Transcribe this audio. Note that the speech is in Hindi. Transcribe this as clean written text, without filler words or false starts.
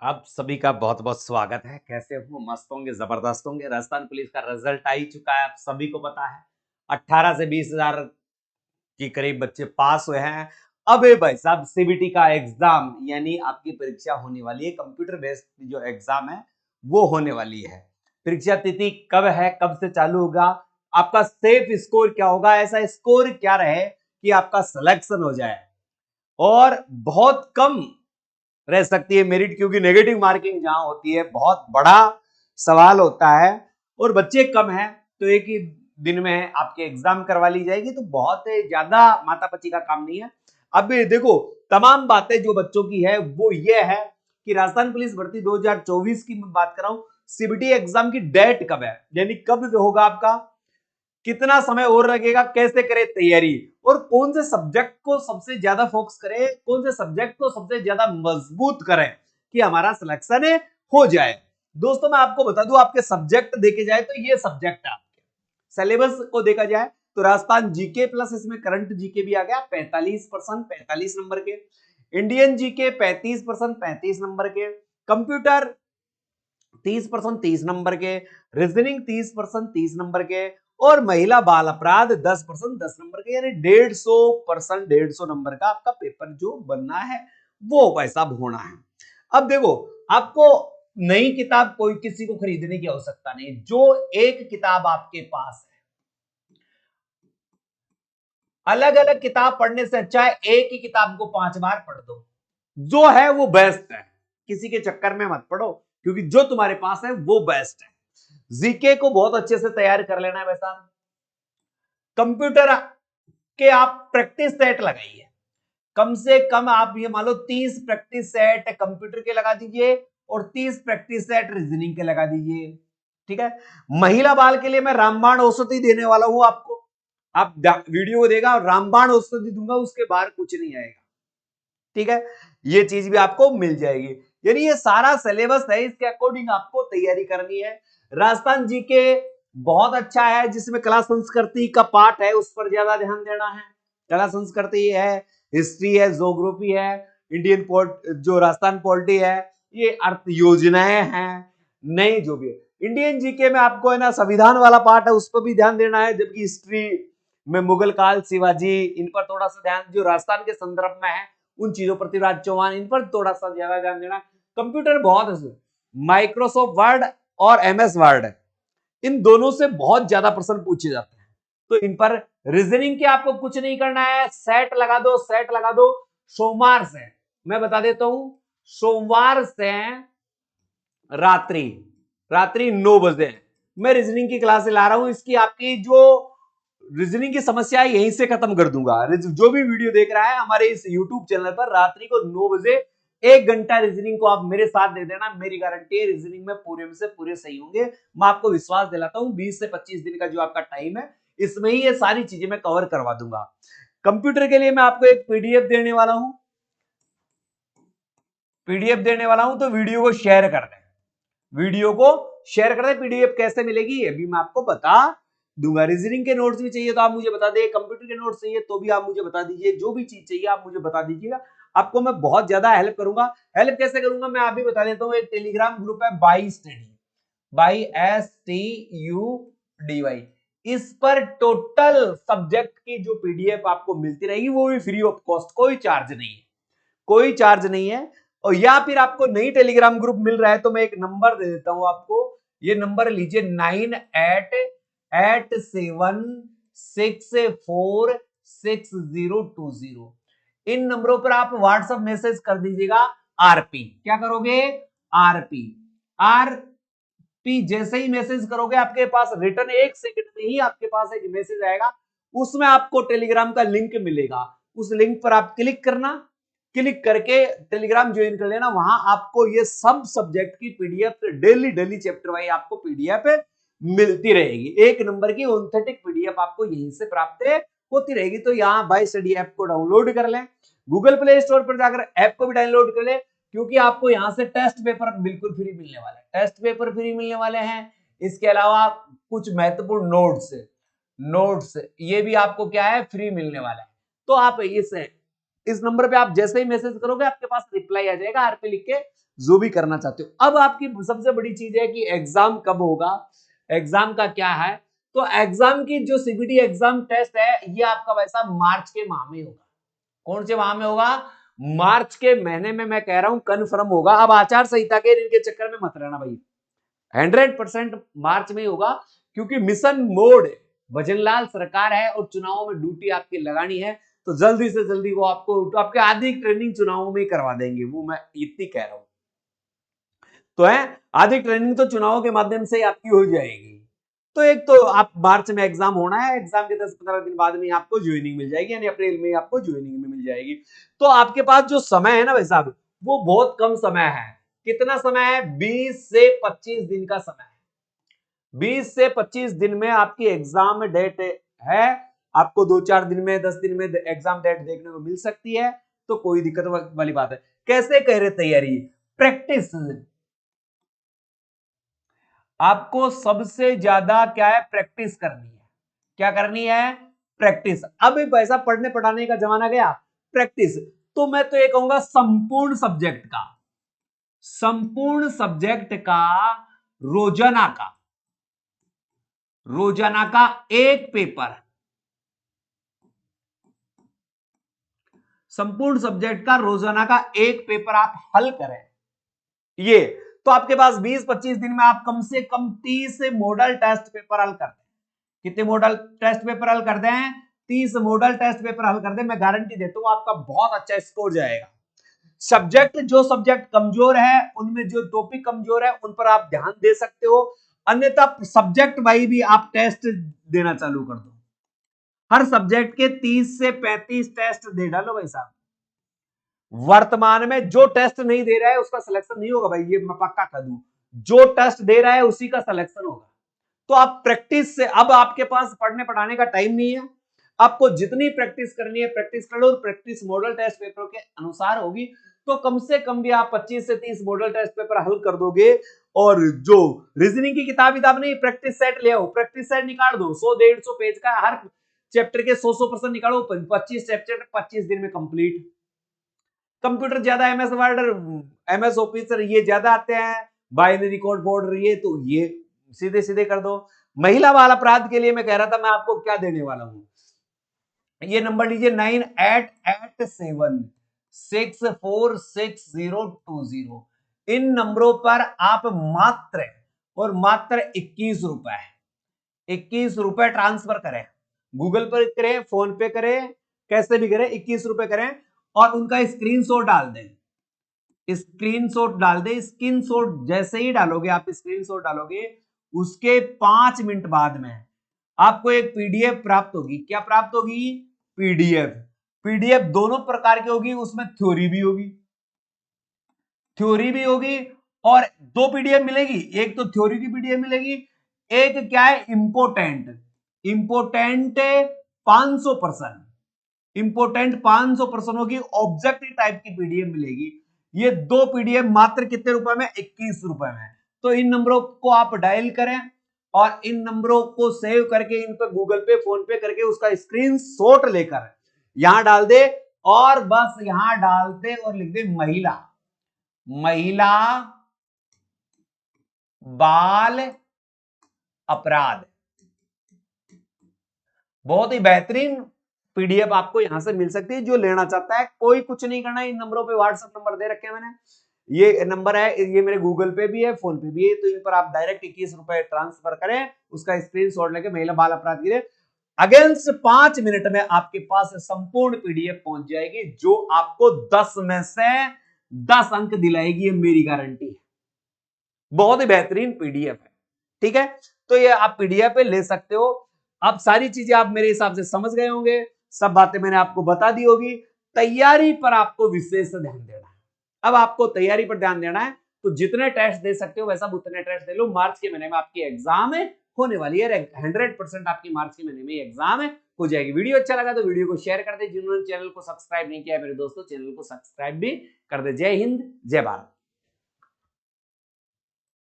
आप सभी का बहुत बहुत स्वागत है। कैसे हो? मस्त होंगे, जबरदस्त होंगे। राजस्थान पुलिस का रिजल्ट आ ही चुका है, आप सभी को पता है। 18 से 20 हजार के करीब बच्चे पास हुए हैं। अब भाई साहब सीबीटी का एग्जाम यानी आपकी परीक्षा होने वाली है। कंप्यूटर बेस्ड जो एग्जाम है वो होने वाली है। परीक्षा तिथि कब है, कब से चालू होगा, आपका सेफ स्कोर क्या होगा, ऐसा स्कोर क्या रहे कि आपका सिलेक्शन हो जाए। और बहुत कम रह सकती है मेरिट, क्योंकि नेगेटिव मार्किंग जहां होती है बहुत बड़ा सवाल होता है और बच्चे कम हैं, तो एक ही दिन में आपके एग्जाम करवा ली जाएगी, तो बहुत ज्यादा मातापची का काम नहीं है। अब देखो, तमाम बातें जो बच्चों की है वो ये है कि राजस्थान पुलिस भर्ती 2024 की मैं बात कर रहा हूं। सीबीटी एग्जाम की डेट कब है, यानी कब होगा आपका, कितना समय और लगेगा, कैसे करें तैयारी, और कौन से सब्जेक्ट को सबसे ज्यादा फोकस करें, कौन से सब्जेक्ट को सबसे ज्यादा मजबूत करें कि हमारा सिलेक्शन हो जाए। दोस्तों मैं आपको बता दूं, आपके सब्जेक्ट देखे जाए तो ये सब्जेक्ट है। आपके सिलेबस को देखा जाए तो राजस्थान जीके प्लस इसमें करंट जीके भी आ गया 45%, 45 नंबर के। इंडियन जीके 35%, 35 नंबर के। कंप्यूटर 30%, 30 नंबर के। रीजनिंग 30%, 30 नंबर के। और महिला बाल अपराध 10%, 10 नंबर के। यानी 150%, 150 नंबर का आपका पेपर जो बनना है वो भाई साहब होना है। अब देखो, आपको नई किताब कोई किसी को खरीदने की आवश्यकता नहीं। जो एक किताब आपके पास है, अलग अलग किताब पढ़ने से अच्छा है एक ही किताब को 5 बार पढ़ दो, जो है वो बेस्ट है। किसी के चक्कर में मत पड़ो, क्योंकि जो तुम्हारे पास है वो बेस्ट है। जीके को बहुत अच्छे से तैयार कर लेना है वैसा। कंप्यूटर के आप प्रैक्टिस सेट लगाइए, कम से कम आप ये मान लो 30 प्रैक्टिस सेट कंप्यूटर के लगा दीजिए और 30 प्रैक्टिस सेट रीजनिंग के लगा दीजिए। ठीक है। महिला बाल के लिए मैं रामबाण औषधि देने वाला हूं आपको। आप वीडियो को देगा और रामबाण औषधि दूंगा, उसके बाहर कुछ नहीं आएगा। ठीक है, ये चीज भी आपको मिल जाएगी। यानी ये सारा सिलेबस है, इसके अकॉर्डिंग आपको तैयारी करनी है। राजस्थान जी के बहुत अच्छा है, जिसमें कला संस्कृति का पार्ट है उस पर ज्यादा ध्यान देना है। कला संस्कृति है, हिस्ट्री है, ज्योग्राफी है, इंडियन पोर्ट जो राजस्थान पॉलिटी है, ये अर्थ योजनाएं हैं, नई जो भी है। इंडियन जीके में आपको है ना संविधान वाला पार्ट है, उस पर भी ध्यान देना है। जबकि हिस्ट्री में मुगल काल, शिवाजी, इन पर थोड़ा सा ध्यान, जो राजस्थान के संदर्भ में है उन चीजों, पृथ्वीराज चौहान, इन पर थोड़ा सा ज्यादा ध्यान देना। कंप्यूटर बहुत, माइक्रोसॉफ्ट वर्ड और एमएस वर्ड, इन दोनों से बहुत ज्यादा प्रश्न पूछे जाते हैं, तो इन पर रीजनिंग के आपको कुछ नहीं करना है। सेट लगा दो, सेट लगा दो। सोमवार से मैं बता देता हूं, सोमवार से रात्रि रात्रि 9 बजे मैं रीजनिंग की क्लास ला रहा हूं। इसकी आपकी जो रीजनिंग की समस्या है यहीं से खत्म कर दूंगा। जो भी वीडियो देख रहा है हमारे इस यूट्यूब चैनल पर, रात्रि को 9 बजे 1 घंटा रीजनिंग को आप मेरे साथ दे देना। मेरी गारंटी है रीजनिंग में पूरे से पूरे सही होंगे। मैं आपको विश्वास दिलाता हूं, 20 से 25 दिन का जो आपका टाइम है, इसमें ही ये सारी चीजें मैं कवर करवा दूंगा। कंप्यूटर के लिए मैं आपको एक पीडीएफ देने वाला हूं, तो वीडियो को शेयर कर दें। वीडियो को शेयर कर दें। पीडीएफ कैसे मिलेगी ये भी मैं आपको बता दूंगा। रीजनिंग के नोट्स भी चाहिए तो आप मुझे बता दें, कंप्यूटर के नोट्स चाहिए तो भी आप मुझे बता दीजिए। जो भी चीज चाहिए आप मुझे बता दीजिएगा, आपको मैं बहुत ज्यादा हेल्प करूंगा। हेल्प कैसे करूंगा मैं आप भी बता देता हूं। एक टेलीग्राम ग्रुप है बाई स्टडी, बाई STUDY, इस पर टोटल सब्जेक्ट की जो पीडीएफ आपको मिलती रहेगी वो भी फ्री ऑफ कॉस्ट, कोई चार्ज नहीं है, कोई चार्ज नहीं है। और या फिर आपको नई टेलीग्राम ग्रुप मिल रहा है तो मैं एक नंबर दे देता हूं आपको। ये नंबर लीजिए, 9887646020। इन नंबरों पर आप व्हाट्सएप मैसेज कर दीजिएगा। आरपी क्या करोगे, आरपी, आरपी जैसे ही मैसेज करोगे आपके पास रिटर्न 1 सेकंड में ही आपके पास एक मैसेज आएगा। उसमें आपको टेलीग्राम का लिंक मिलेगा, उस लिंक पर आप क्लिक करना, क्लिक करके टेलीग्राम ज्वाइन कर लेना। वहां आपको ये सब सब्जेक्ट की PDF daily daily chapter wise आपको पीडीएफ मिलती रहेगी। एक नंबर की ऑथेंटिक पीडीएफ आपको यहीं से प्राप्त होती रहेगी। तो यहाँ बाय स्टडी ऐप को डाउनलोड कर लें, गूगल प्ले स्टोर पर जाकर ऐप को भी डाउनलोड कर लें, क्योंकि आपको यहाँ से टेस्ट पेपर बिल्कुल फ्री मिलने वाले हैं। टेस्ट पेपर फ्री मिलने वाले हैं। इसके अलावा कुछ महत्वपूर्ण नोट्स ये भी आपको क्या है, फ्री मिलने वाला है। तो आप इस नंबर पे आप जैसे ही मैसेज करोगे आपके पास रिप्लाई आ जाएगा, आरपी लिख के जो भी करना चाहते हो। अब आपकी सबसे बड़ी चीज है कि एग्जाम कब होगा, एग्जाम का क्या है। तो एग्जाम की जो सीबीटी एग्जाम टेस्ट है ये आपका वैसा मार्च के माह में होगा। कौन से माह में होगा? मार्च के महीने में मैं कह रहा हूं कन्फर्म होगा। अब आचार संहिता के इनके चक्कर में मत रहना भाई, 100% मार्च में ही होगा, क्योंकि मिशन मोड भजनलाल सरकार है और चुनावों में ड्यूटी आपकी लगानी है, तो जल्दी से जल्दी वो आपको तो आपके आधी ट्रेनिंग चुनावों में ही करवा देंगे, वो मैं इतनी कह रहा हूं। तो है आधी ट्रेनिंग तो चुनावों के माध्यम से आपकी हो जाएगी। तो एक तो आप मार्च में एग्जाम होना है, एग्जाम के 10-15 दिन बाद में आपको ज्वाइनिंग मिल जाएगी, यानी अप्रैल में आपको ज्वाइनिंग में मिल जाएगी। तो आपके पास जो समय है ना भाई साहब, वो बहुत कम समय है। कितना समय है? 20 से 25 दिन का समय है। 20 से 25 दिन में आपकी एग्जाम डेट है। आपको 2-4 दिन में 10 दिन में एग्जाम डेट देखने को मिल सकती है, तो कोई दिक्कत वाली बात है। कैसे कह रहे तैयारी? प्रैक्टिस। आपको सबसे ज्यादा क्या है? प्रैक्टिस करनी है। क्या करनी है? प्रैक्टिस। अब पैसा पढ़ने पढ़ाने का जमाना गया, प्रैक्टिस। तो मैं तो ये कहूंगा संपूर्ण सब्जेक्ट का, संपूर्ण सब्जेक्ट का रोजाना का एक पेपर, संपूर्ण सब्जेक्ट का रोजाना का एक पेपर आप हल करें। ये तो आपके पास 20-25 दिन में आप कम से कम 30 मॉडल टेस्ट पेपर हल करते हैं। कितने मॉडल टेस्ट पेपर हल करते हैं? 30 मॉडल टेस्ट पेपर हल करते हैं। मैं गारंटी देता हूं आपका बहुत अच्छा स्कोर जाएगा। जो सब्जेक्ट कमजोर है, उनमें जो टॉपिक कमजोर है उन पर आप ध्यान दे सकते हो, अन्यथा सब्जेक्ट वाइज भी आप टेस्ट देना चालू कर दो। हर सब्जेक्ट के 30 से 35 टेस्ट दे डालो भाई साहब। वर्तमान में जो टेस्ट नहीं दे रहा है उसका सिलेक्शन नहीं होगा भाई, ये मैं पक्का कर दूं। जो टेस्ट दे रहा है उसी का सिलेक्शन होगा। तो आप प्रैक्टिस से, अब आपके पास पढ़ने पढ़ाने का टाइम नहीं है, आपको जितनी प्रैक्टिस करनी है प्रैक्टिस कर लो, और प्रैक्टिस मॉडल टेस्ट पेपर के अनुसार होगी, तो कम से कम भी आप 25 से 30 मॉडल टेस्ट पेपर हल कर दोगे। और जो रीजनिंग की किताब नहीं, प्रैक्टिस सेट ले आओ, प्रैक्टिस सेट निकाल दो, 100-150 पेज का, हर चैप्टर के 100% निकालो, 25 चैप्टर 25 दिन में कंप्लीट। कंप्यूटर ज्यादा, एमएस वर्ड, एमएस ऑफिस ये ज्यादा आते हैं, बाइनरी कोड बोर्ड ये, तो ये सीधे सीधे कर दो। महिला बाल अपराध के लिए मैं कह रहा था मैं आपको क्या देने वाला हूं, ये नंबर लीजिए 9887646020। इन नंबरों पर आप मात्र और मात्र 21 रुपए ट्रांसफर करें, गूगल पर करें, फोन पे करें, कैसे भी करें, 21 रुपए करें और उनका स्क्रीनशॉट डाल दें। स्क्रीनशॉट जैसे ही डालोगे आप, स्क्रीनशॉट डालोगे, उसके 5 मिनट बाद में आपको एक पीडीएफ प्राप्त होगी। क्या प्राप्त होगी? पीडीएफ दोनों प्रकार की होगी, उसमें थ्योरी भी होगी और 2 पीडीएफ मिलेगी। एक तो थ्योरी की पीडीएफ मिलेगी, एक क्या है? इंपोर्टेंट 500% होगी, ऑब्जेक्टिव टाइप की पीडीएफ मिलेगी। ये 2 पीडीएफ मात्र कितने रुपए में? 21 रुपए में। तो इन नंबरों को आप डायल करें और इन नंबरों को सेव करके इन पर गूगल पे, फोन पे करके उसका स्क्रीनशॉट लेकर यहां डाल दे, और बस यहां डालते और लिख दे महिला बाल अपराध। बहुत ही बेहतरीन पीडीएफ आपको यहां से मिल सकती है। जो लेना चाहता है, कोई कुछ नहीं करना है, इन नंबरों पे व्हाट्सएप नंबर दे रखे हैं मैंने, ये नंबर है, ये मेरे गूगल पे भी है, फोन पे भी है, तो इन पर आप डायरेक्ट 21 रुपए ट्रांसफर करें, उसका स्क्रीनशॉट लेके महिला बाल अपराध गिरे, अगेंस्ट 5 मिनट में आपके पास संपूर्ण पीडीएफ पहुंच जाएगी, जो आपको 10 में से 10 अंक दिलाएगी, ये मेरी गारंटी है। बहुत ही बेहतरीन पीडीएफ है, ठीक है। तो ये आप पीडीएफ पे ले सकते हो। अब सारी चीजें आप मेरे हिसाब से समझ गए होंगे, सब बातें मैंने आपको बता दी होगी। तैयारी पर आपको विशेष ध्यान देना है। अब आपको तैयारी पर ध्यान देना है, तो जितने टेस्ट दे सकते हो वैसा उतने टेस्ट दे लो। मार्च के महीने में आपकी एग्जाम होने वाली है, 100% आपकी मार्च के महीने में एग्जाम हो जाएगी। वीडियो अच्छा लगा तो वीडियो को शेयर कर दे, जिन्होंने चैनल को सब्सक्राइब नहीं किया मेरे दोस्तों, चैनल को सब्सक्राइब भी कर दे। जय हिंद, जय भारत।